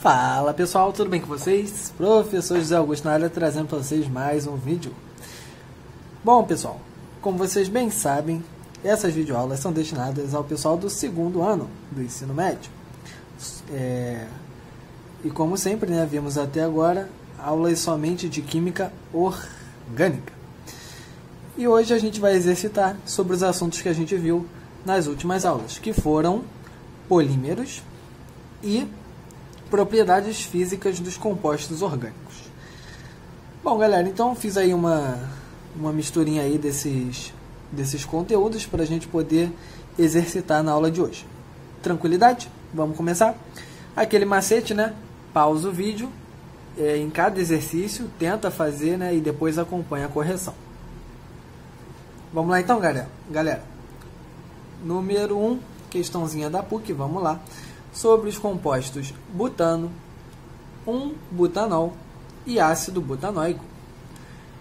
Fala pessoal, tudo bem com vocês? Professor José Augusto na área, trazendo para vocês mais um vídeo. Bom pessoal, como vocês bem sabem, essas videoaulas são destinadas ao pessoal do segundo ano do ensino médio. E como sempre, né, vimos até agora aulas somente de química orgânica. E hoje a gente vai exercitar sobre os assuntos que a gente viu nas últimas aulas, que foram polímeros e propriedades físicas dos compostos orgânicos. Bom, galera, então fiz aí uma misturinha aí desses conteúdos para a gente poder exercitar na aula de hoje. Tranquilidade? Vamos começar? Aquele macete, né? Pausa o vídeo em cada exercício, tenta fazer, né? E depois acompanha a correção. Vamos lá então, galera. Número 1, questãozinha da PUC, vamos lá. Sobre os compostos butano, 1-butanol e ácido butanoico.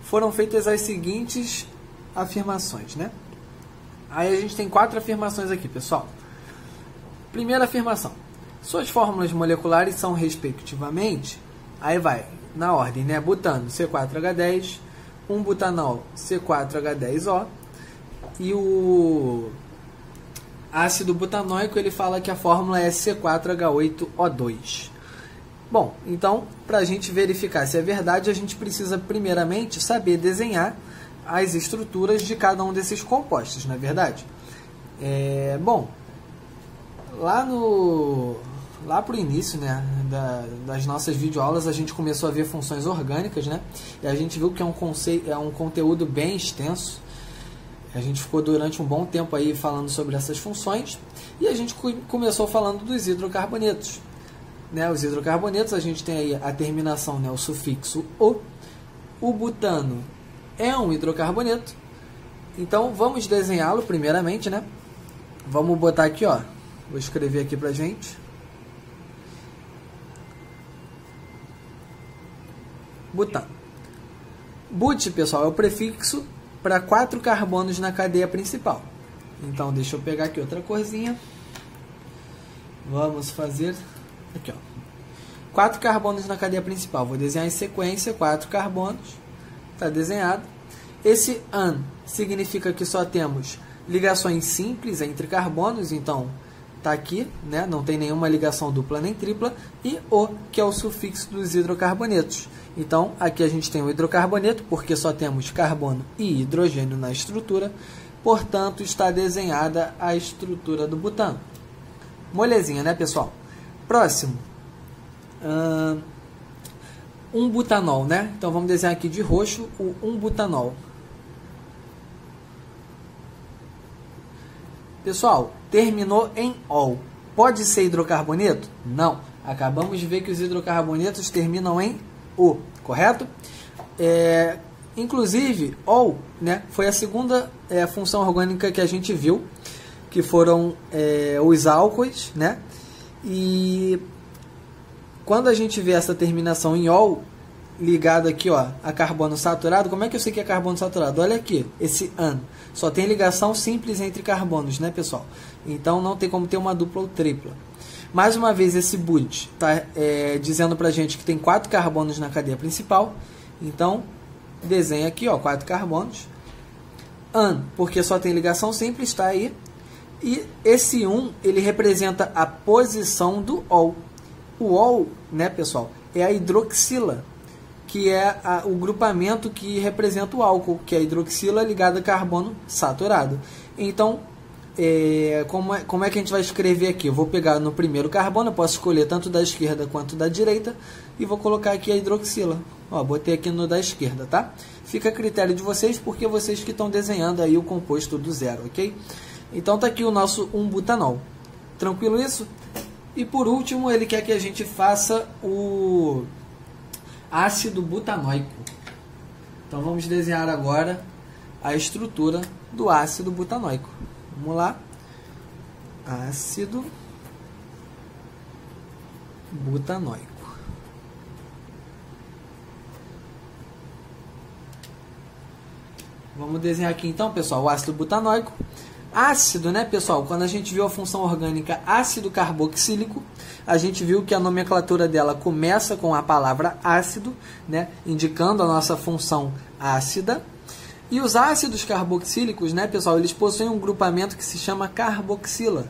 Foram feitas as seguintes afirmações, né? Aí a gente tem 4 afirmações aqui, pessoal. Primeira afirmação. Suas fórmulas moleculares são, respectivamente, aí vai, na ordem, né? Butano, C4H10, 1-butanol, C4H10O, e o ácido butanoico, ele fala que a fórmula é C4H8O2. Bom, então, para a gente verificar se é verdade, a gente precisa primeiramente saber desenhar as estruturas de cada um desses compostos, não é verdade? Bom, lá para o início, né, das nossas videoaulas, a gente começou a ver funções orgânicas, né? E a gente viu que é um conteúdo bem extenso. A gente ficou durante um bom tempo aí falando sobre essas funções e a gente começou falando dos hidrocarbonetos. Né? Os hidrocarbonetos, a gente tem aí a terminação, né, o sufixo O. O butano é um hidrocarboneto. Então, vamos desenhá-lo primeiramente, né? Vamos botar aqui, ó. Vou escrever aqui pra gente. Butano. But, pessoal, é o prefixo para 4 carbonos na cadeia principal. Então, deixa eu pegar aqui outra corzinha. Vamos fazer aqui, ó. 4 carbonos na cadeia principal. Vou desenhar em sequência 4 carbonos. Está desenhado. Esse an significa que só temos ligações simples entre carbonos. Então, está aqui, né? Não tem nenhuma ligação dupla nem tripla. E O, que é o sufixo dos hidrocarbonetos. Então, aqui a gente tem o hidrocarboneto, porque só temos carbono e hidrogênio na estrutura. Portanto, está desenhada a estrutura do butano. Molezinha, né, pessoal? Próximo. 1-butanol, né? Então, vamos desenhar aqui de roxo o 1-butanol. Pessoal, terminou em ol. Pode ser hidrocarboneto? Não. Acabamos de ver que os hidrocarbonetos terminam em O, correto? Inclusive, ol, né, foi a segunda função orgânica que a gente viu, que foram os álcoois, né? E quando a gente vê essa terminação em ol, ligado aqui, ó, a carbono saturado, como é que eu sei que é carbono saturado? Olha aqui, esse an. Só tem ligação simples entre carbonos, né, pessoal? Então, não tem como ter uma dupla ou tripla. Mais uma vez, esse but está dizendo para a gente que tem 4 carbonos na cadeia principal. Então, desenha aqui, ó, 4 carbonos. An, porque só tem ligação simples, está aí. E esse 1, ele representa a posição do ol. O ol, né, pessoal, é a hidroxila, que é o grupamento que representa o álcool, que é a hidroxila ligada a carbono saturado. Então, como é que a gente vai escrever aqui? Eu vou pegar no primeiro carbono, eu posso escolher tanto da esquerda quanto da direita, e vou colocar aqui a hidroxila. Ó, botei aqui no da esquerda, tá? Fica a critério de vocês, porque vocês que estão desenhando aí o composto do zero, ok? Então tá aqui o nosso 1-butanol. Tranquilo isso? E por último, ele quer que a gente faça o ácido butanoico. Então vamos desenhar agora a estrutura do ácido butanoico. Vamos lá. Ácido butanoico. Vamos desenhar aqui então, pessoal, o ácido butanoico. ácido, né, pessoal? Quando a gente viu a função orgânica ácido carboxílico, a gente viu que a nomenclatura dela começa com a palavra ácido, né, indicando a nossa função ácida. E os ácidos carboxílicos, né, pessoal, eles possuem um grupamento que se chama carboxila,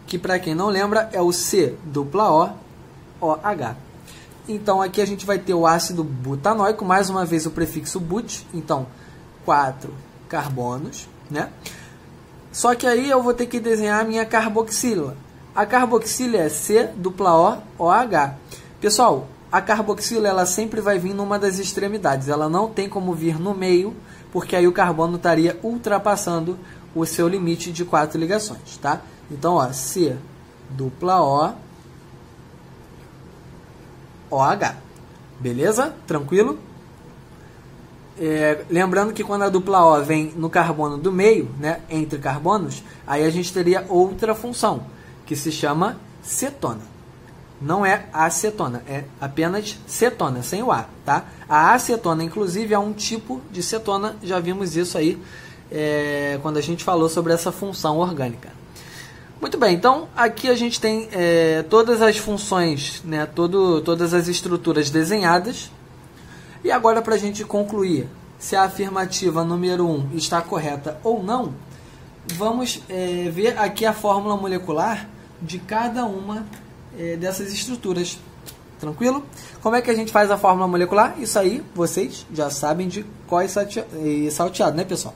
que, para quem não lembra, é o COOH. Então, aqui a gente vai ter o ácido butanoico, mais uma vez o prefixo but, então 4 carbonos, né? Só que aí eu vou ter que desenhar a minha carboxila. A carboxila é COOH. Pessoal, a carboxila ela sempre vai vir numa das extremidades, ela não tem como vir no meio, porque aí o carbono estaria ultrapassando o seu limite de 4 ligações, tá? Então, ó, COOH. Beleza? Tranquilo? Lembrando que quando a dupla O vem no carbono do meio, né, entre carbonos, aí a gente teria outra função, que se chama cetona. Não é acetona, é apenas cetona, sem o A, tá? A acetona, inclusive, é um tipo de cetona, já vimos isso aí quando a gente falou sobre essa função orgânica. Muito bem, então aqui a gente tem todas as funções, né, todas as estruturas desenhadas. E agora, para a gente concluir se a afirmativa número 1 está correta ou não, vamos ver aqui a fórmula molecular de cada uma dessas estruturas. Tranquilo? Como é que a gente faz a fórmula molecular? Isso aí vocês já sabem de có e salteado, né, pessoal?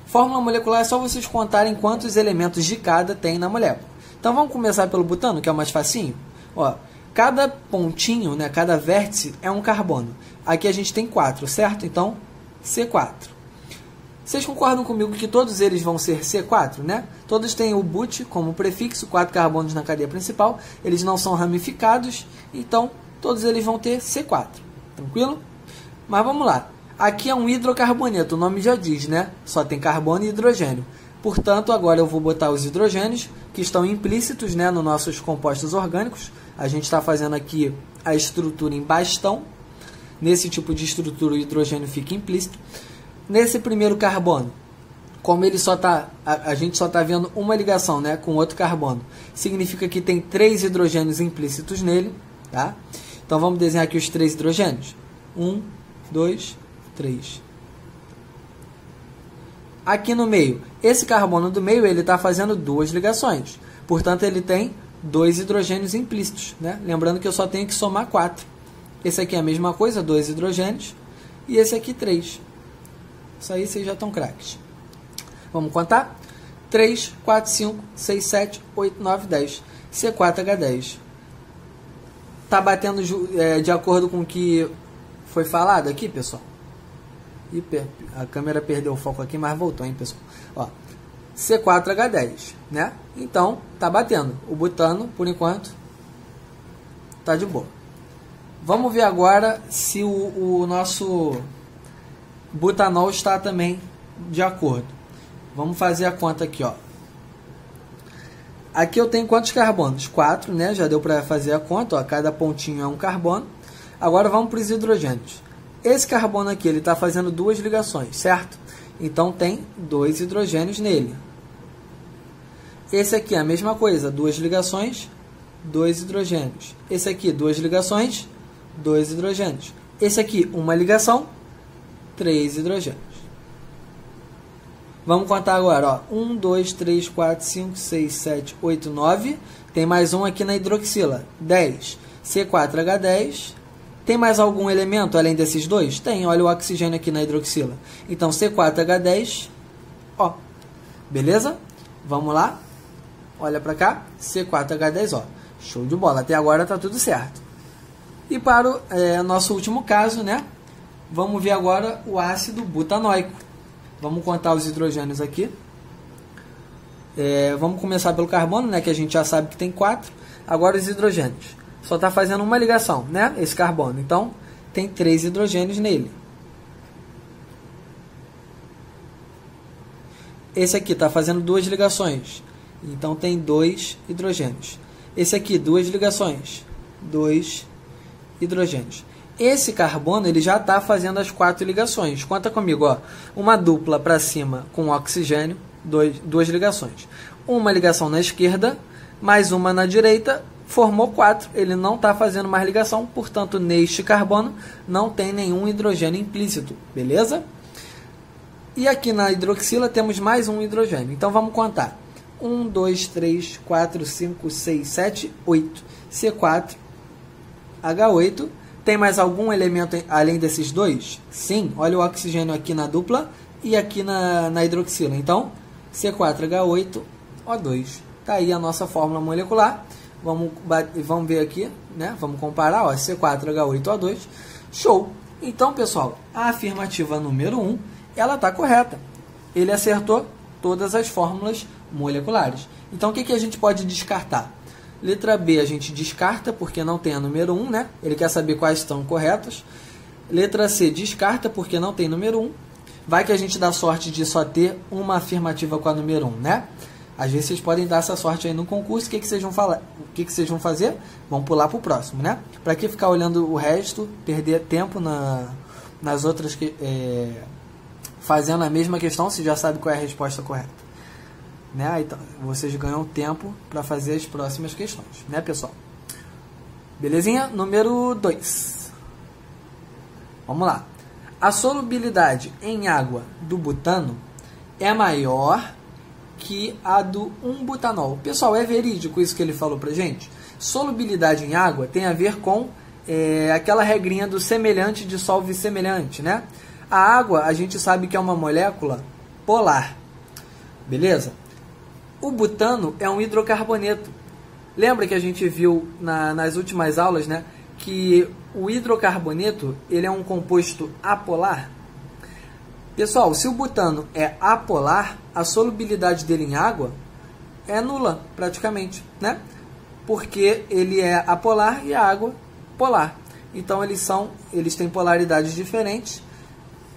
Fórmula molecular é só vocês contarem quantos elementos de cada tem na molécula. Então vamos começar pelo butano, que é o mais facinho. Ó, cada pontinho, né, cada vértice é um carbono. Aqui a gente tem 4, certo? Então, C4. Vocês concordam comigo que todos eles vão ser C4, né? Todos têm o but como prefixo, 4 carbonos na cadeia principal. Eles não são ramificados, então todos eles vão ter C4. Tranquilo? Mas vamos lá. Aqui é um hidrocarboneto, o nome já diz, né? Só tem carbono e hidrogênio. Portanto, agora eu vou botar os hidrogênios, que estão implícitos, né, nos nossos compostos orgânicos. A gente está fazendo aqui a estrutura em bastão. Nesse tipo de estrutura, o hidrogênio fica implícito. Nesse primeiro carbono, como ele só tá, a gente só está vendo uma ligação, né, com outro carbono, significa que tem 3 hidrogênios implícitos nele. Tá? Então, vamos desenhar aqui os 3 hidrogênios. 1, 2, 3. Aqui no meio, esse carbono do meio, ele está fazendo 2 ligações. Portanto, ele tem 2 hidrogênios implícitos, né? Lembrando que eu só tenho que somar 4. Esse aqui é a mesma coisa, 2 hidrogênios. E esse aqui, 3. Isso aí vocês já estão craques. Vamos contar? 3, 4, 5, 6, 7, 8, 9, 10. C4H10. Está batendo de acordo com o que foi falado aqui, pessoal? A câmera perdeu o foco aqui, mas voltou, hein, pessoal? Ó, C4H10, né? Então, tá batendo. O butano, por enquanto, tá de boa. Vamos ver agora se o nosso butanol está também de acordo. Vamos fazer a conta aqui, ó. Aqui eu tenho quantos carbonos? 4, né? Já deu para fazer a conta, ó. Cada pontinho é um carbono. Agora vamos para os hidrogênios. Esse carbono aqui, ele está fazendo 2 ligações, certo? Então tem 2 hidrogênios nele. Esse aqui é a mesma coisa, 2 ligações, 2 hidrogênios. Esse aqui, 2 ligações, 2 hidrogênios. Esse aqui, uma ligação, 3 hidrogênios. Vamos contar agora, ó. 1, 2, 3, 4, 5, 6, 7, 8, 9. Tem mais um aqui na hidroxila, 10. C4H10. Tem mais algum elemento além desses 2? Tem, olha o oxigênio aqui na hidroxila. Então, C4H10, ó. Beleza? Vamos lá. Olha para cá, C4H10, ó. Show de bola, até agora tá tudo certo. E para o nosso último caso, né? Vamos ver agora o ácido butanoico. Vamos contar os hidrogênios aqui. Vamos começar pelo carbono, né? Que a gente já sabe que tem 4. Agora os hidrogênios. Só está fazendo uma ligação, né? Esse carbono. Então, tem 3 hidrogênios nele. Esse aqui está fazendo 2 ligações. Então, tem 2 hidrogênios. Esse aqui, 2 ligações. 2 hidrogênios. Esse carbono, ele já está fazendo as 4 ligações. Conta comigo, ó. Uma dupla para cima com oxigênio. duas ligações. Uma ligação na esquerda, mais uma na direita, formou 4. Ele não está fazendo mais ligação, portanto, neste carbono não tem nenhum hidrogênio implícito, beleza? E aqui na hidroxila temos mais um hidrogênio. Então vamos contar. 1, 2, 3, 4, 5, 6, 7, 8. C4, H8. Tem mais algum elemento além desses dois? Sim, olha o oxigênio aqui na dupla e aqui na hidroxila. Então, C4H8, O2. Está aí a nossa fórmula molecular. Vamos ver aqui, né? Vamos comparar, ó, C4H8O2. Show! Então, pessoal, a afirmativa número 1, ela está correta. Ele acertou todas as fórmulas moleculares. Então, o que a gente pode descartar? Letra B a gente descarta, porque não tem a número 1, né? Ele quer saber quais estão corretas. Letra C descarta, porque não tem número 1. Vai que a gente dá sorte de só ter uma afirmativa com a número 1, né? Às vezes vocês podem dar essa sorte aí no concurso. O que vocês vão falar? O que vocês vão fazer? Vão pular para o próximo, né? Para que ficar olhando o resto, perder tempo nas outras, fazendo a mesma questão, se já sabe qual é a resposta correta. Né? Então, vocês ganham tempo para fazer as próximas questões, né, pessoal? Belezinha? Número 2. Vamos lá. A solubilidade em água do butano é maior que a do 1-butanol. Pessoal, é verídico isso que ele falou pra gente? Solubilidade em água tem a ver com aquela regrinha do semelhante dissolve semelhante, né? A água, a gente sabe que é uma molécula polar, beleza? O butano é um hidrocarboneto. Lembra que a gente viu nas últimas aulas, né, que o hidrocarboneto ele é um composto apolar? Pessoal, se o butano é apolar, a solubilidade dele em água é nula, praticamente, né? Porque ele é apolar e a água polar. Então eles têm polaridades diferentes,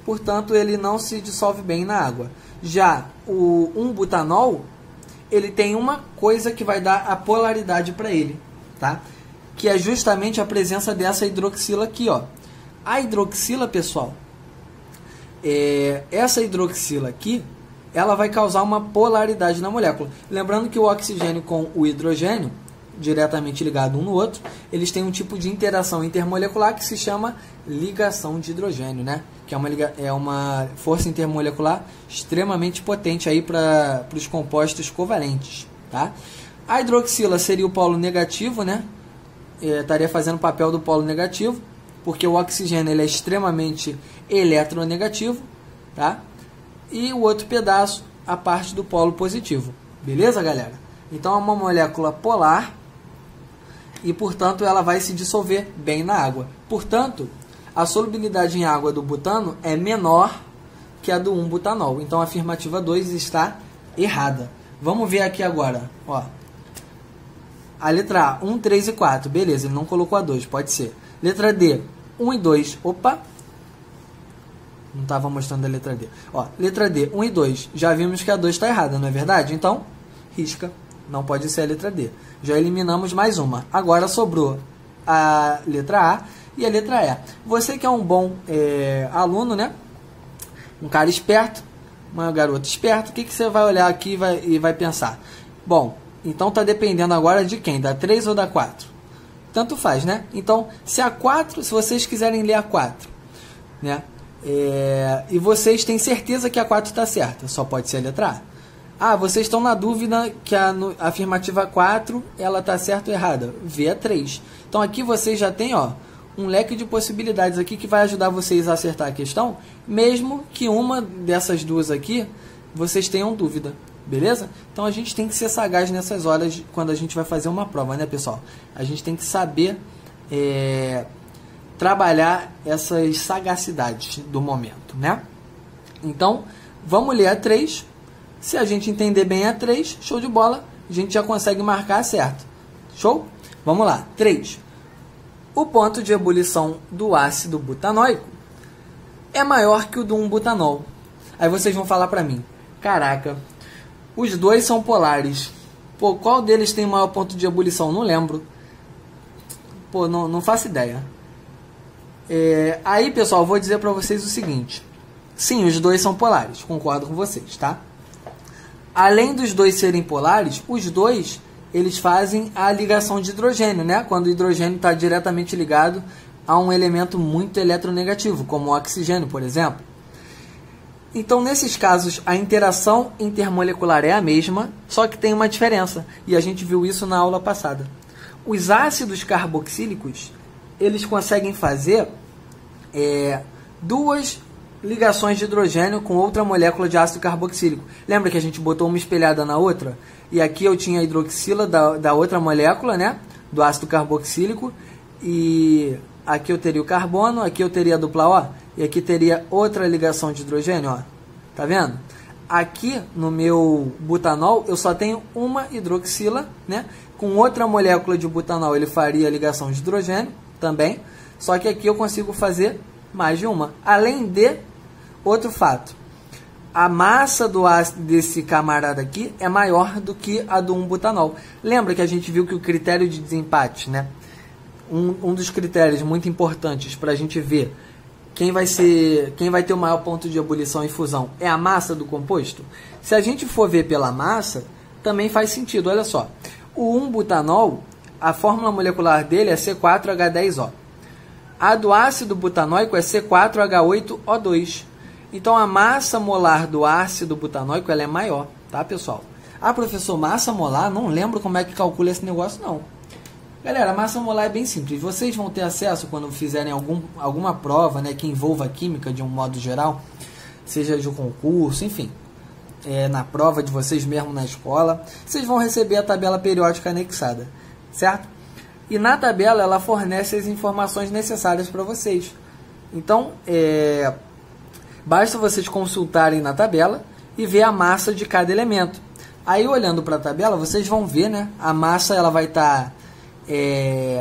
portanto ele não se dissolve bem na água. Já o 1-butanol, ele tem uma coisa que vai dar a polaridade para ele, tá? Que é justamente a presença dessa hidroxila aqui, ó. A hidroxila, pessoal, essa hidroxila aqui, ela vai causar uma polaridade na molécula. Lembrando que o oxigênio com o hidrogênio, diretamente ligado um no outro, eles têm um tipo de interação intermolecular que se chama ligação de hidrogênio, né? Que é uma força intermolecular extremamente potente aí para os compostos covalentes, tá? A hidroxila seria o polo negativo, né? Estaria fazendo o papel do polo negativo, porque o oxigênio ele é extremamente eletronegativo, tá? E o outro pedaço, a parte do polo positivo. Beleza, galera? Então é uma molécula polar e, portanto, ela vai se dissolver bem na água. Portanto, a solubilidade em água do butano é menor que a do 1-butanol. Então a afirmativa 2 está errada. Vamos ver aqui agora, ó. A letra A, 1, 3 e 4. Beleza, ele não colocou a 2, pode ser. Letra D, 1 e 2. Opa! Não estava mostrando a letra D. Ó, letra D, 1 e 2. Já vimos que a 2 está errada, não é verdade? Então, risca. Não pode ser a letra D. Já eliminamos mais uma. Agora sobrou a letra A e a letra E. Você que é um bom aluno, né? Um cara esperto, uma garota esperta, o que você vai olhar aqui e vai pensar? Bom, então está dependendo agora de quem? Da 3 ou da 4? Tanto faz, né? Então, se a 4, se vocês quiserem ler a 4, né? E vocês têm certeza que a 4 está certa, só pode ser a letra A. Ah, vocês estão na dúvida que a afirmativa 4 ela está certa ou errada. Vê a 3. Então aqui vocês já têm, ó, um leque de possibilidades aqui que vai ajudar vocês a acertar a questão, mesmo que uma dessas duas aqui vocês tenham dúvida. Beleza? Então a gente tem que ser sagaz nessas horas quando a gente vai fazer uma prova, né, pessoal? A gente tem que saber trabalhar essas sagacidades do momento, né? Então, vamos ler a 3. Se a gente entender bem a 3, show de bola, a gente já consegue marcar certo. Show? Vamos lá. 3. O ponto de ebulição do ácido butanóico é maior que o do 1-butanol. Aí vocês vão falar para mim, caraca, os dois são polares. Pô, qual deles tem maior ponto de ebulição? Não lembro. Pô, não faço ideia. Aí, pessoal, vou dizer para vocês o seguinte. Sim, os dois são polares. Concordo com vocês, tá? além dos dois serem polares, os dois eles fazem a ligação de hidrogênio, né? Quando o hidrogênio está diretamente ligado a um elemento muito eletronegativo, como o oxigênio, por exemplo. Então, nesses casos, a interação intermolecular é a mesma, só que tem uma diferença, e a gente viu isso na aula passada. Os ácidos carboxílicos, eles conseguem fazer duas ligações de hidrogênio com outra molécula de ácido carboxílico. Lembra que a gente botou uma espelhada na outra? E aqui eu tinha a hidroxila da outra molécula, né? Do ácido carboxílico. E aqui eu teria o carbono, aqui eu teria a dupla O. E aqui teria outra ligação de hidrogênio, ó. Tá vendo? Aqui no meu butanol eu só tenho uma hidroxila, né? Com outra molécula de butanol ele faria a ligação de hidrogênio também. Só que aqui eu consigo fazer mais de uma. Além de outro fato, a massa do ácido desse camarada aqui é maior do que a do 1-butanol. Lembra que a gente viu que o critério de desempate, né? Um dos critérios muito importantes para a gente ver quem vai ter o maior ponto de ebulição e fusão é a massa do composto? Se a gente for ver pela massa, também faz sentido. Olha só, o 1-butanol, a fórmula molecular dele é C4H10O. A do ácido butanóico é C4H8O2. Então, a massa molar do ácido butanóico ela é maior, tá, pessoal? Ah, professor, massa molar? Não lembro como é que calcula esse negócio, não. Galera, a massa molar é bem simples. Vocês vão ter acesso quando fizerem alguma prova, né, que envolva química de um modo geral, seja de um concurso, enfim, na prova de vocês mesmo na escola, vocês vão receber a tabela periódica anexada, certo? E na tabela ela fornece as informações necessárias para vocês. Então, basta vocês consultarem na tabela e ver a massa de cada elemento. Aí, olhando para a tabela, vocês vão ver, né, a massa ela vai estar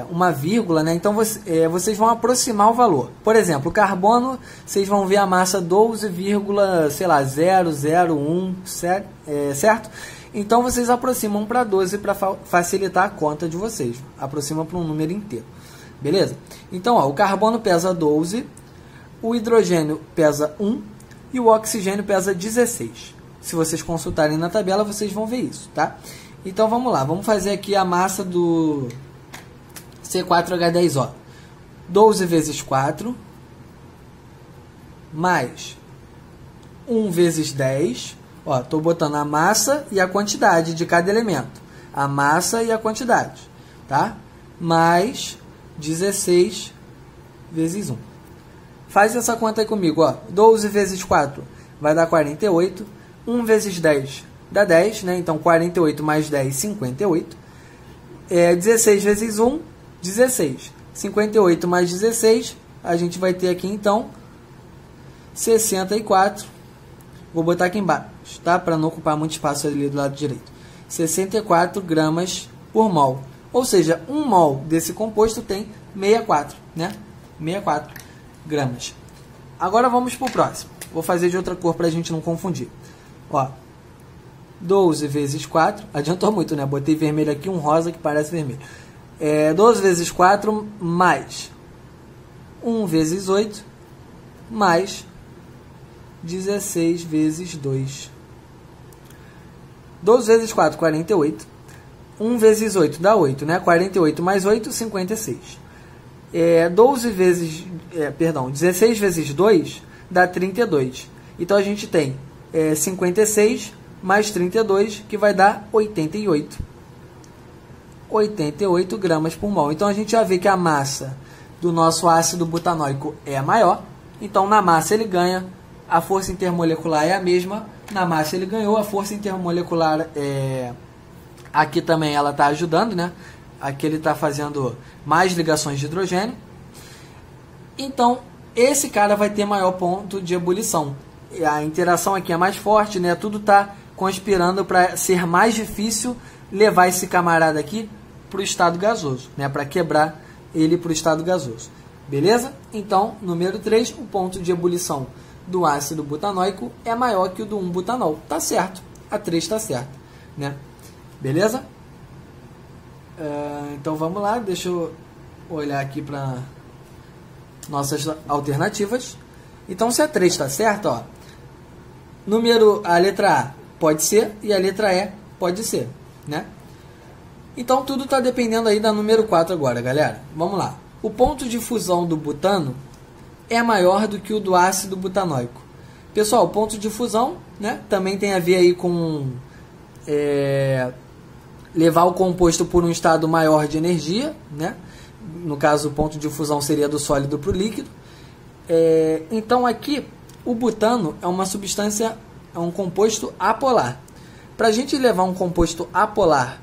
uma vírgula, né? Então vocês vão aproximar o valor. Por exemplo, o carbono, vocês vão ver a massa 12,001, certo? Então vocês aproximam para 12 para facilitar a conta de vocês. Aproximam para um número inteiro. Beleza? Então, ó, o carbono pesa 12, o hidrogênio pesa 1 e o oxigênio pesa 16. Se vocês consultarem na tabela, vocês vão ver isso, tá? Então vamos lá, vamos fazer aqui a massa do C4H10O. 12 vezes 4, mais 1 vezes 10. Ó, estou botando a massa e a quantidade de cada elemento. A massa e a quantidade, tá? Mais 16 vezes 1. Faz essa conta aí comigo, ó. 12 vezes 4 vai dar 48. 1 vezes 10 dá 10, né? Então 48 mais 10, 58. 16 vezes 1, 16. 58 mais 16, a gente vai ter aqui então 64. Vou botar aqui embaixo, tá? Para não ocupar muito espaço ali do lado direito. 64 gramas por mol. Ou seja, 1 mol desse composto tem 64, né? 64 gramas. Agora vamos para o próximo. Vou fazer de outra cor para a gente não confundir. Ó, 12 vezes 4, adiantou muito, né? Botei vermelho aqui, um rosa que parece vermelho. 12 vezes 4 mais 1 vezes 8 mais 16 vezes 2. 12 vezes 4, 48. 1 vezes 8 dá 8, né? 48 mais 8, 56. 16 vezes 2 dá 32. Então a gente tem 56 mais 32, que vai dar 88. 88 gramas por mol. Então a gente já vê que a massa do nosso ácido butanóico é maior. Então na massa ele ganha, a força intermolecular é a mesma. Na massa ele ganhou, a força intermolecular aqui também ela está ajudando, né? Aqui ele está fazendo mais ligações de hidrogênio. Então esse cara vai ter maior ponto de ebulição. A interação aqui é mais forte, né? Tudo está conspirando para ser mais difícil levar esse camarada aqui para o estado gasoso, né? Para quebrar ele para o estado gasoso. Beleza? Então, número 3, o ponto de ebulição do ácido butanóico é maior que o do 1-butanol. Tá certo. A 3 está certa, né? Beleza? Então vamos lá, deixa eu olhar aqui para nossas alternativas. Então, se a 3 está certa, ó, a letra A, pode ser, e a letra E pode ser, né? Então tudo está dependendo aí da número 4 agora, galera. Vamos lá. O ponto de fusão do butano é maior do que o do ácido butanóico. Pessoal, o ponto de fusão, né, também tem a ver aí com levar o composto por um estado maior de energia, né? No caso, o ponto de fusão seria do sólido para o líquido. Então aqui, o butano é uma substância, é um composto apolar. Para a gente levar um composto apolar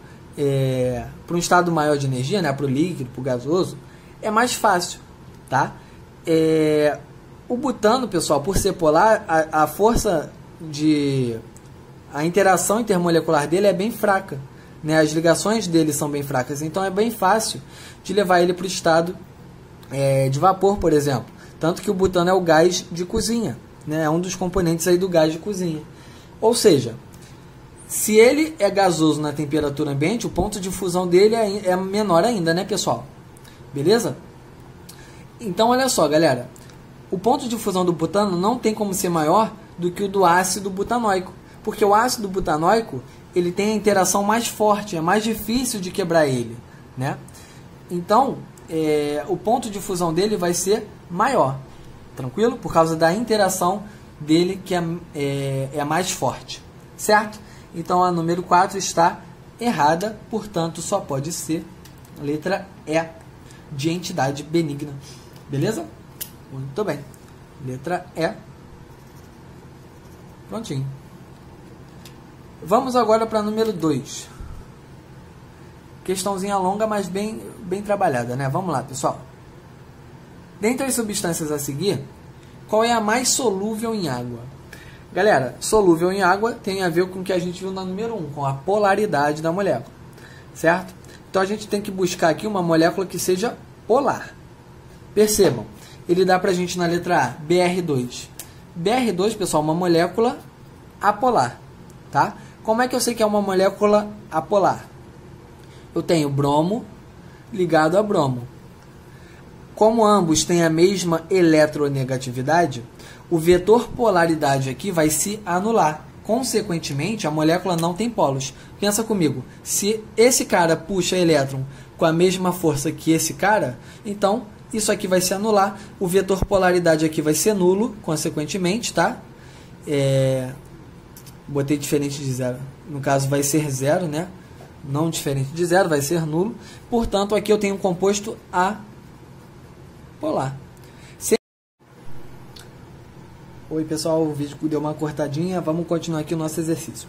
para um estado maior de energia, né, para o líquido, para o gasoso, é mais fácil, tá? O butano, pessoal, por ser polar, a força a interação intermolecular dele é bem fraca, né? As ligações dele são bem fracas, então é bem fácil de levar ele para o estado de vapor, por exemplo. Tanto que o butano é o gás de cozinha, né? É um dos componentes aí do gás de cozinha. Ou seja, se ele é gasoso na temperatura ambiente, o ponto de fusão dele é menor ainda, né, pessoal? Beleza? Então, olha só, galera. O ponto de fusão do butano não tem como ser maior do que o do ácido butanóico. Porque o ácido butanóico, ele tem a interação mais forte, é mais difícil de quebrar ele, né? Então, o ponto de fusão dele vai ser maior, tranquilo? Por causa da interação dele que é mais forte, certo? Então a número 4 está errada, portanto só pode ser a letra E, de entidade benigna, beleza? Muito bem, letra E, prontinho. Vamos agora para a número 2. Questãozinha longa, mas bem trabalhada, né? Vamos lá, pessoal. Dentre as substâncias a seguir, qual é a mais solúvel em água? Galera, solúvel em água tem a ver com o que a gente viu na número 1, com a polaridade da molécula, certo? Então a gente tem que buscar aqui uma molécula que seja polar. Percebam, ele dá pra gente na letra A, BR2. BR2, pessoal, é uma molécula apolar, tá? Como é que eu sei que é uma molécula apolar? Eu tenho bromo ligado a bromo. Como ambos têm a mesma eletronegatividade, o vetor polaridade aqui vai se anular. Consequentemente, a molécula não tem polos. Pensa comigo, se esse cara puxa elétron com a mesma força que esse cara, então isso aqui vai se anular. O vetor polaridade aqui vai ser nulo, consequentemente, tá? Botei diferente de zero. No caso, vai ser zero, né? Não diferente de zero, vai ser nulo. Portanto, aqui eu tenho um composto apolar. Oi, pessoal, o vídeo deu uma cortadinha. Vamos continuar aqui o nosso exercício.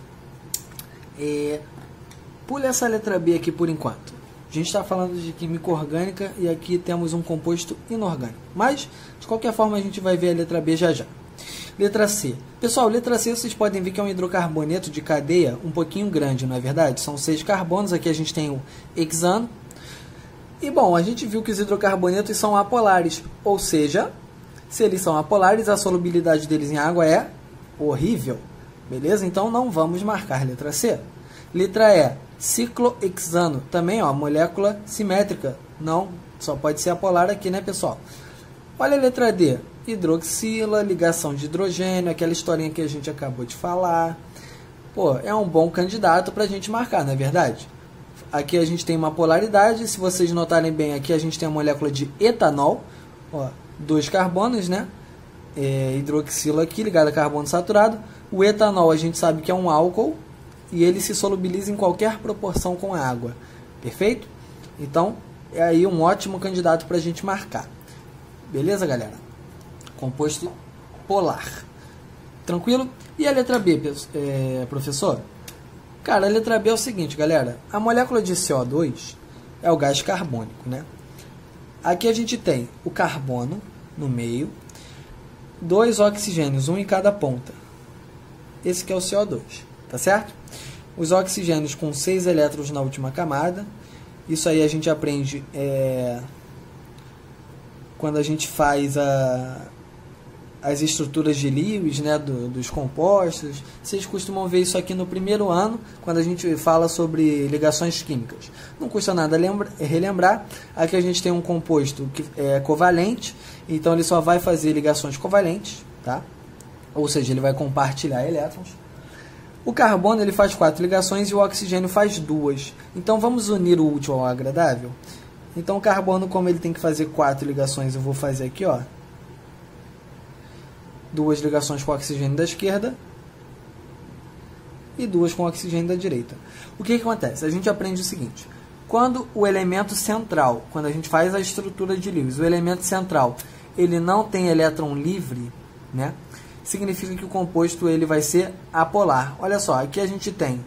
Pule essa letra B aqui por enquanto. A gente está falando de química orgânica e aqui temos um composto inorgânico. Mas, de qualquer forma, a gente vai ver a letra B já já. Letra C. Pessoal, letra C vocês podem ver que é um hidrocarboneto de cadeia um pouquinho grande, não é verdade? São 6 carbonos, aqui a gente tem o hexano. E bom, a gente viu que os hidrocarbonetos são apolares, ou seja, se eles são apolares, a solubilidade deles em água é horrível, beleza? Então não vamos marcar letra C. Letra E, ciclohexano, também ó, molécula simétrica, não, só pode ser apolar aqui, né, pessoal? Olha a letra D, hidroxila, ligação de hidrogênio, aquela historinha que a gente acabou de falar. Pô, é um bom candidato para a gente marcar, não é verdade? Aqui a gente tem uma polaridade, se vocês notarem bem, aqui a gente tem a molécula de etanol, ó, 2 carbonos, né? Hidroxila aqui, ligado a carbono saturado. O etanol a gente sabe que é um álcool e ele se solubiliza em qualquer proporção com a água, perfeito? Então, é aí um ótimo candidato para a gente marcar. Beleza, galera? Composto polar. Tranquilo? E a letra B, professor? Cara, a letra B é o seguinte, galera. A molécula de CO2 é o gás carbônico, né? Aqui a gente tem o carbono no meio, 2 oxigênios, um em cada ponta. Esse que é o CO2, tá certo? Os oxigênios com 6 elétrons na última camada. Isso aí a gente aprende quando a gente faz as estruturas de Lewis, né, dos compostos. Vocês costumam ver isso aqui no primeiro ano, quando a gente fala sobre ligações químicas. Não custa nada relembrar. Aqui a gente tem um composto que é covalente, então ele só vai fazer ligações covalentes, tá? Ou seja, ele vai compartilhar elétrons. O carbono ele faz 4 ligações e o oxigênio faz 2. Então vamos unir o útil ao agradável? Então o carbono, como ele tem que fazer 4 ligações, eu vou fazer aqui, ó, 2 ligações com o oxigênio da esquerda e 2 com o oxigênio da direita. O que acontece? A gente aprende o seguinte: quando o elemento central, quando a gente faz a estrutura de Lewis, o elemento central ele não tem elétron livre, né? Significa que o composto ele vai ser apolar. Olha só, aqui a gente tem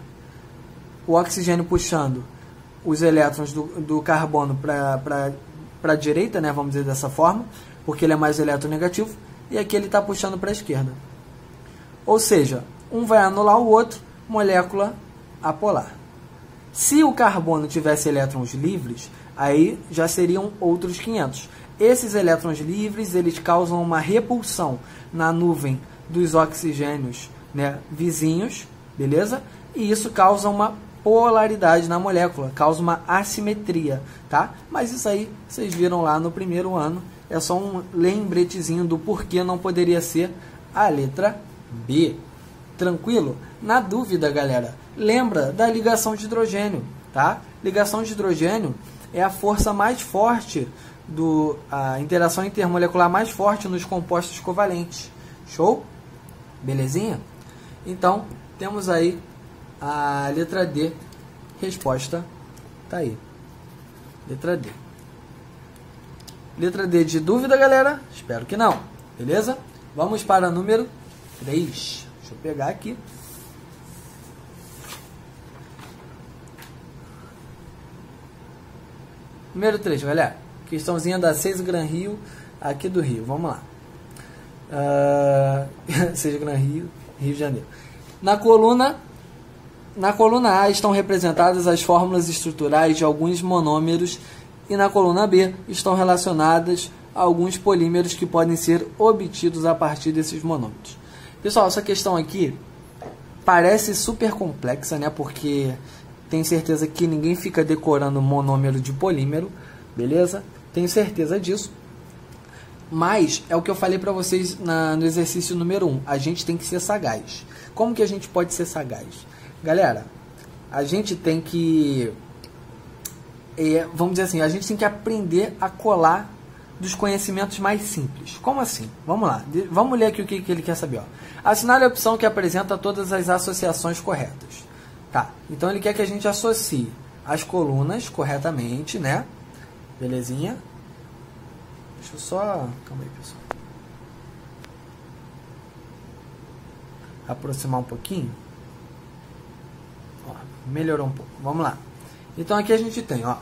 o oxigênio puxando os elétrons do carbono para a direita, né? Vamos dizer dessa forma, porque ele é mais eletronegativo, e aqui ele está puxando para a esquerda. Ou seja, um vai anular o outro, molécula apolar. Se o carbono tivesse elétrons livres, aí já seriam outros 500. Esses elétrons livres, eles causam uma repulsão na nuvem dos oxigênios, né, vizinhos, beleza? E isso causa uma polaridade na molécula, causa uma assimetria, tá? Mas isso aí vocês viram lá no primeiro ano, é só um lembretezinho do porquê não poderia ser a letra B. Tranquilo? Na dúvida, galera, lembra da ligação de hidrogênio, tá? Ligação de hidrogênio é a força mais forte, a interação intermolecular mais forte nos compostos covalentes. Show? Belezinha? Então, temos aí a letra D. Resposta tá aí. Letra D. Letra D de dúvida, galera? Espero que não. Beleza? Vamos para número 3. Deixa eu pegar aqui. Número 3, galera. Questãozinha da 6 Gran Rio, aqui do Rio. Vamos lá. 6 Gran Rio, Rio de Janeiro. Na coluna A estão representadas as fórmulas estruturais de alguns monômeros e na coluna B estão relacionadas a alguns polímeros que podem ser obtidos a partir desses monômeros. Pessoal, essa questão aqui parece super complexa, né? Porque tenho certeza que ninguém fica decorando monômero de polímero, beleza? Tenho certeza disso. Mas é o que eu falei para vocês no exercício número 1. A gente tem que ser sagaz. Como que a gente pode ser sagaz? Galera, a gente tem que... vamos dizer assim, a gente tem que aprender a colar dos conhecimentos mais simples. Como assim? Vamos lá. Vamos ler aqui o que ele quer saber. Ó. Assinale a opção que apresenta todas as associações corretas. Tá. Então ele quer que a gente associe as colunas corretamente, né? Belezinha? Deixa eu só... Calma aí, pessoal. Aproximar um pouquinho. Ó, melhorou um pouco. Vamos lá. Então aqui a gente tem, ó,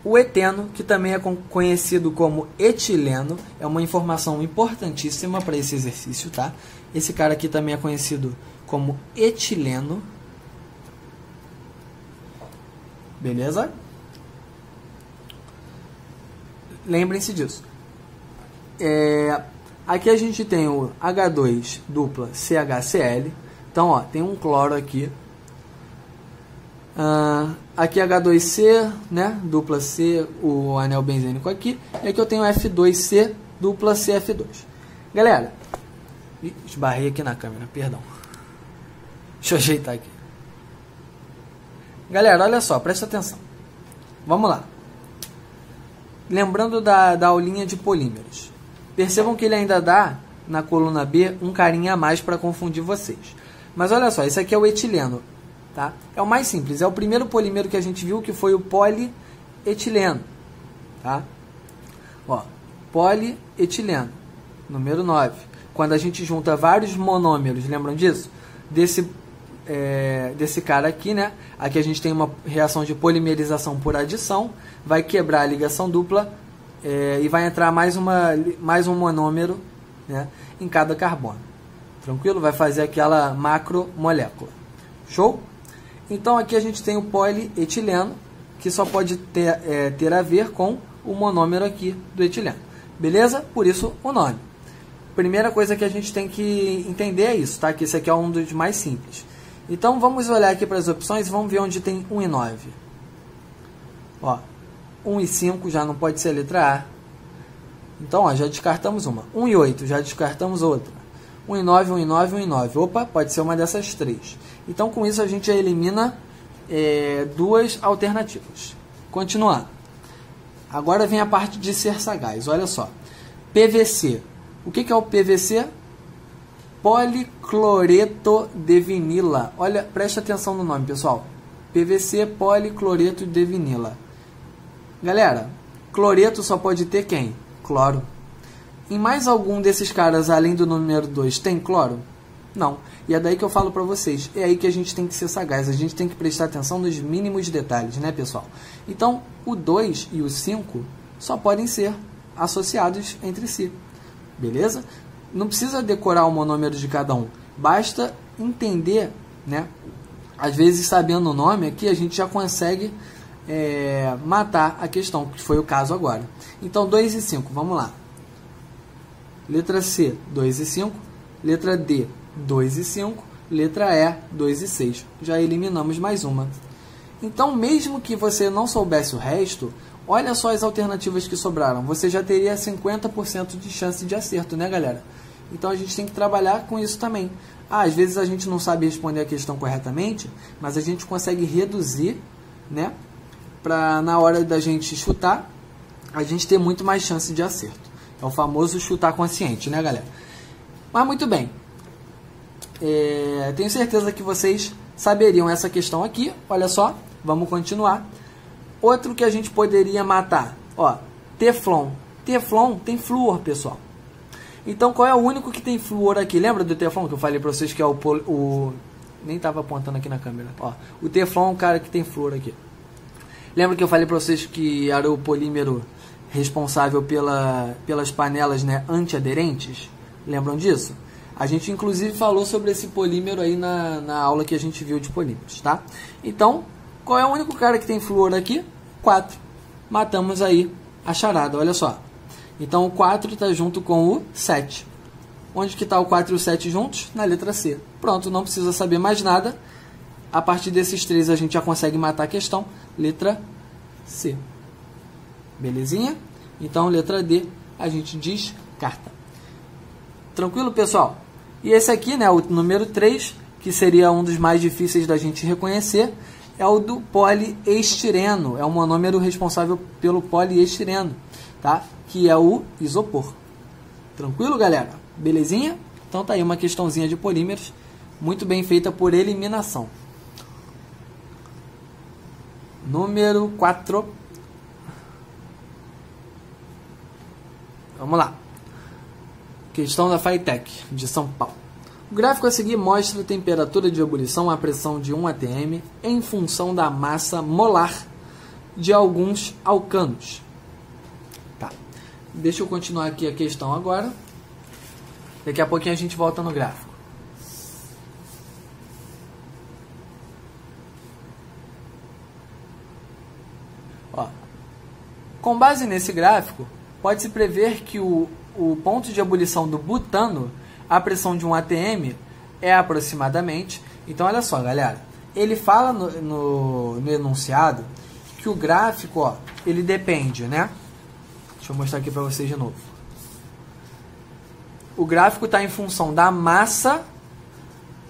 o eteno, que também é conhecido como etileno, é uma informação importantíssima para esse exercício, tá? Esse cara aqui também é conhecido como etileno. Beleza? Lembrem-se disso. Aqui a gente tem o H2 dupla CHCl. Então, ó, tem um cloro aqui. Aqui H2C, né? Dupla C, o anel benzênico aqui. E aqui eu tenho F2C, dupla CF2. Galera, esbarrei aqui na câmera, perdão. Deixa eu ajeitar aqui. Galera, olha só, presta atenção. Vamos lá. Lembrando da aulinha de polímeros. Percebam que ele ainda dá, na coluna B, um carinha a mais para confundir vocês. Mas olha só, esse aqui é o etileno. Tá? É o mais simples, é o primeiro polímero que a gente viu, que foi o polietileno. Tá? Ó, polietileno, número 9. Quando a gente junta vários monômeros, lembram disso? Desse cara aqui, né? Aqui a gente tem uma reação de polimerização por adição, vai quebrar a ligação dupla e vai entrar mais um monômero, né, em cada carbono. Tranquilo? Vai fazer aquela macromolécula. Show? Então aqui a gente tem o polietileno, que só pode ter a ver com o monômero aqui do etileno. Beleza? Por isso o nome. Primeira coisa que a gente tem que entender é isso, tá? Que esse aqui é um dos mais simples. Então vamos olhar aqui para as opções e vamos ver onde tem 1 e 9. Ó, 1 e 5 já não pode ser a letra A. Então, ó, já descartamos uma. 1 e 8 já descartamos outra. 1,9, 1,9, 1,9. Opa, pode ser uma dessas três. Então, com isso, a gente já elimina duas alternativas. Continuando. Agora vem a parte de ser sagaz. Olha só. PVC. O que é o PVC? Policloreto de vinila. Olha, preste atenção no nome, pessoal. PVC, policloreto de vinila. Galera, cloreto só pode ter quem? Cloro. Em mais algum desses caras, além do número 2, tem cloro? Não. E é daí que eu falo para vocês. É aí que a gente tem que ser sagaz. A gente tem que prestar atenção nos mínimos detalhes, né, pessoal? Então, o 2 e o 5 só podem ser associados entre si. Beleza? Não precisa decorar o monômero de cada um. Basta entender, né? Às vezes, sabendo o nome aqui, a gente já consegue matar a questão, que foi o caso agora. Então, 2 e 5, vamos lá. Letra C, 2 e 5. Letra D, 2 e 5. Letra E, 2 e 6. Já eliminamos mais uma. Então, mesmo que você não soubesse o resto, olha só as alternativas que sobraram. Você já teria 50% de chance de acerto, né, galera? Então, a gente tem que trabalhar com isso também. Às vezes a gente não sabe responder a questão corretamente, mas a gente consegue reduzir, né? Para na hora da gente chutar, a gente ter muito mais chance de acerto. É o famoso chutar consciente, né, galera? Mas muito bem. Tenho certeza que vocês saberiam essa questão aqui. Olha só, vamos continuar. Outro que a gente poderia matar, ó, Teflon. Teflon tem flúor, pessoal. Então, qual é o único que tem flúor aqui? Lembra do Teflon que eu falei para vocês que é o... Nem estava apontando aqui na câmera. Ó, o Teflon é um cara que tem flúor aqui. Lembra que eu falei para vocês que era o polímero responsável pelas panelas, né, antiaderentes? Lembram disso? A gente, inclusive, falou sobre esse polímero aí na aula que a gente viu de polímeros, tá? Então, qual é o único cara que tem flúor aqui? 4. Matamos aí a charada, olha só. Então, o 4 está junto com o 7. Onde que está o 4 e o 7 juntos? Na letra C. Pronto, não precisa saber mais nada. A partir desses três, a gente já consegue matar a questão. Letra C. Belezinha? Então, letra D, a gente descarta. Tranquilo, pessoal? E esse aqui, né, o número 3, que seria um dos mais difíceis da gente reconhecer, é o do poliestireno. É um monômero responsável pelo poliestireno, tá? Que é o isopor. Tranquilo, galera? Belezinha? Então tá aí uma questãozinha de polímeros, muito bem feita por eliminação. Número 4. Vamos lá. Questão da FATEC, de São Paulo. O gráfico a seguir mostra a temperatura de ebulição a pressão de 1 atm em função da massa molar de alguns alcanos. Tá. Deixa eu continuar aqui a questão agora. Daqui a pouquinho a gente volta no gráfico. Ó. Com base nesse gráfico, pode-se prever que o ponto de ebulição do butano, a pressão de 1 atm, é aproximadamente... Então, olha só, galera. Ele fala no enunciado que o gráfico, ó, ele depende, né? Deixa eu mostrar aqui para vocês de novo. O gráfico está em função da massa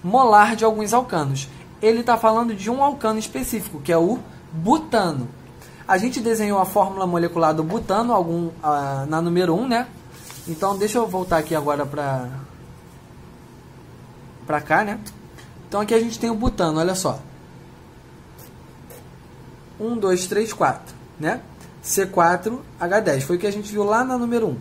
molar de alguns alcanos. Ele está falando de um alcano específico, que é o butano. A gente desenhou a fórmula molecular do butano na número 1, né? Então, deixa eu voltar aqui agora para cá, né? Então, aqui a gente tem o butano, olha só. 1, 2, 3, 4, né? C4H10, foi o que a gente viu lá na número 1.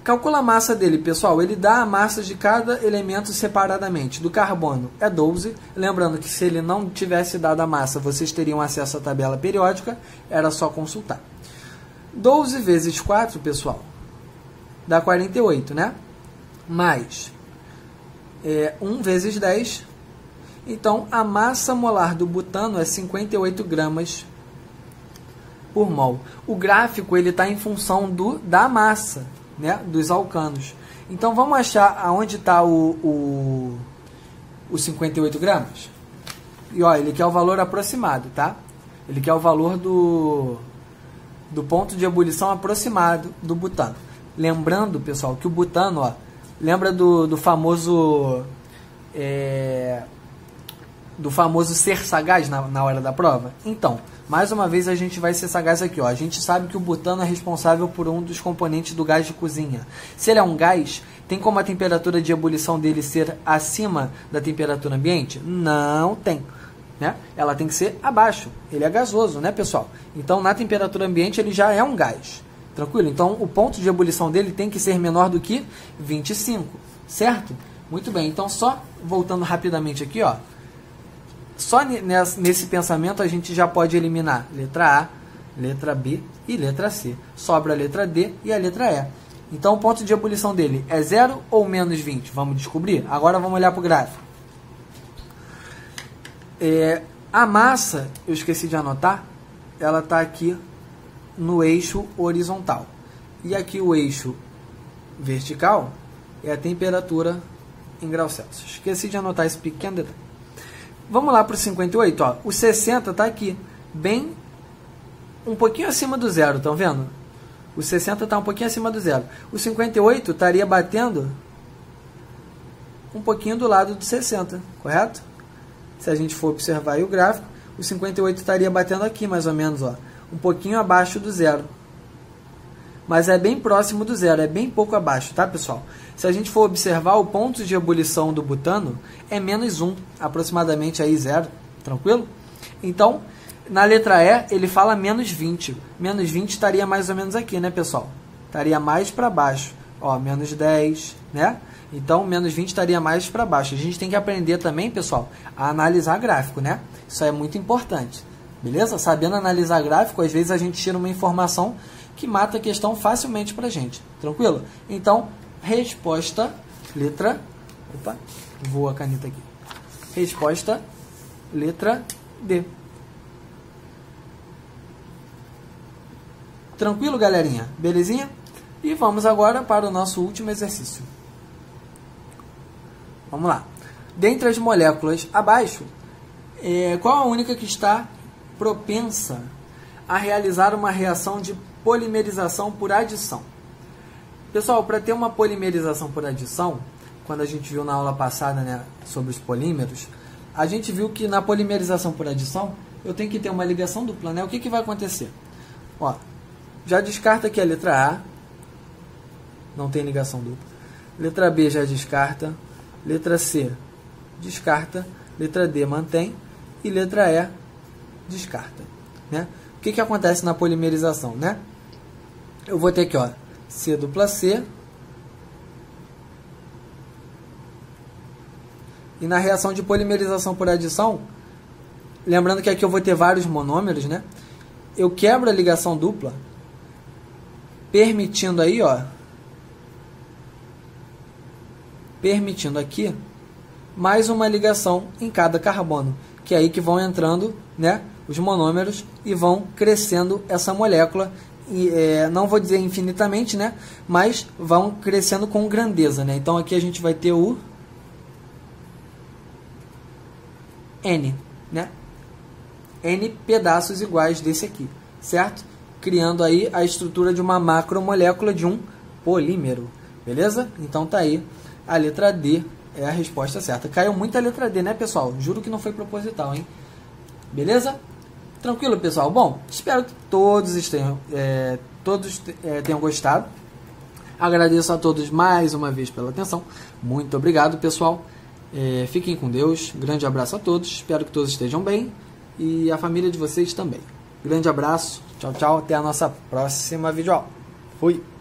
Calcula a massa dele, pessoal. Ele dá a massa de cada elemento separadamente. Do carbono é 12. Lembrando que se ele não tivesse dado a massa, vocês teriam acesso à tabela periódica. Era só consultar. 12 vezes 4, pessoal, dá 48, né? Mais 1 vezes 10. Então, a massa molar do butano é 58 gramas por mol. O gráfico está em função da massa, né, dos alcanos. Então, vamos achar aonde está o 58 gramas? E, ó, ele quer o valor aproximado, tá? Ele quer o valor do ponto de ebulição aproximado do butano. Lembrando, pessoal, que o butano, ó, Lembra do famoso ser sagaz na hora da prova? Então, mais uma vez a gente vai ser sagaz aqui, ó. A gente sabe que o butano é responsável por um dos componentes do gás de cozinha. Se ele é um gás, tem como a temperatura de ebulição dele ser acima da temperatura ambiente? Não tem, né? Ela tem que ser abaixo. Ele é gasoso, né, pessoal? Então, na temperatura ambiente, ele já é um gás. Tranquilo? Então, o ponto de ebulição dele tem que ser menor do que 25, certo? Muito bem. Então, só voltando rapidamente aqui, ó. Só nesse pensamento a gente já pode eliminar letra A, letra B e letra C. Sobra a letra D e a letra E. Então o ponto de ebulição dele é 0 ou menos 20? Vamos descobrir? Agora vamos olhar para o gráfico. A massa, eu esqueci de anotar, ela está aqui no eixo horizontal. E aqui o eixo vertical é a temperatura em graus Celsius. Esqueci de anotar esse pequeno detalhe. Vamos lá para o 58, ó. O 60 está aqui, bem um pouquinho acima do zero, estão vendo? O 60 está um pouquinho acima do zero. O 58 estaria batendo um pouquinho do lado do 60, correto? Se a gente for observar aí o gráfico, o 58 estaria batendo aqui, mais ou menos, ó, um pouquinho abaixo do zero. Mas é bem próximo do zero, é bem pouco abaixo, tá, pessoal? Se a gente for observar, o ponto de ebulição do butano é menos 1, aproximadamente aí 0, tranquilo? Então, na letra E, ele fala menos 20. Menos 20 estaria mais ou menos aqui, né, pessoal? Estaria mais para baixo. Ó, menos 10, né? Então, menos 20 estaria mais para baixo. A gente tem que aprender também, pessoal, a analisar gráfico, né? Isso é muito importante, beleza? Sabendo analisar gráfico, às vezes a gente tira uma informação que mata a questão facilmente para a gente, tranquilo? Então, resposta, letra... Opa, voa a caneta aqui. Resposta, letra D. Tranquilo, galerinha? Belezinha? E vamos agora para o nosso último exercício. Vamos lá. Dentre as moléculas abaixo, qual a única que está propensa a realizar uma reação de polimerização por adição? Pessoal, para ter uma polimerização por adição, quando a gente viu na aula passada, né, sobre os polímeros, a gente viu que na polimerização por adição, eu tenho que ter uma ligação dupla, né? O que vai acontecer? Ó, já descarta aqui a letra A, não tem ligação dupla. Letra B já descarta, letra C descarta, letra D mantém e letra E descarta, né? O que acontece na polimerização, né? Eu vou ter aqui, ó, C dupla C. E na reação de polimerização por adição, lembrando que aqui eu vou ter vários monômeros, né? Eu quebro a ligação dupla, permitindo aí, ó, permitindo aqui mais uma ligação em cada carbono, que é aí que vão entrando, né, os monômeros e vão crescendo essa molécula, e, não vou dizer infinitamente, né, mas vão crescendo com grandeza, né? Então aqui a gente vai ter o N, né? N pedaços iguais desse aqui, certo? Criando aí a estrutura de uma macromolécula de um polímero, beleza? Então tá aí, a letra D é a resposta certa. Caiu muita letra D, né, pessoal? Juro que não foi proposital, hein? Beleza? Tranquilo, pessoal? Bom, espero que todos tenham gostado. Agradeço a todos mais uma vez pela atenção. Muito obrigado, pessoal. Fiquem com Deus. Grande abraço a todos. Espero que todos estejam bem. E a família de vocês também. Grande abraço. Tchau, tchau. Até a nossa próxima videoaula. Fui!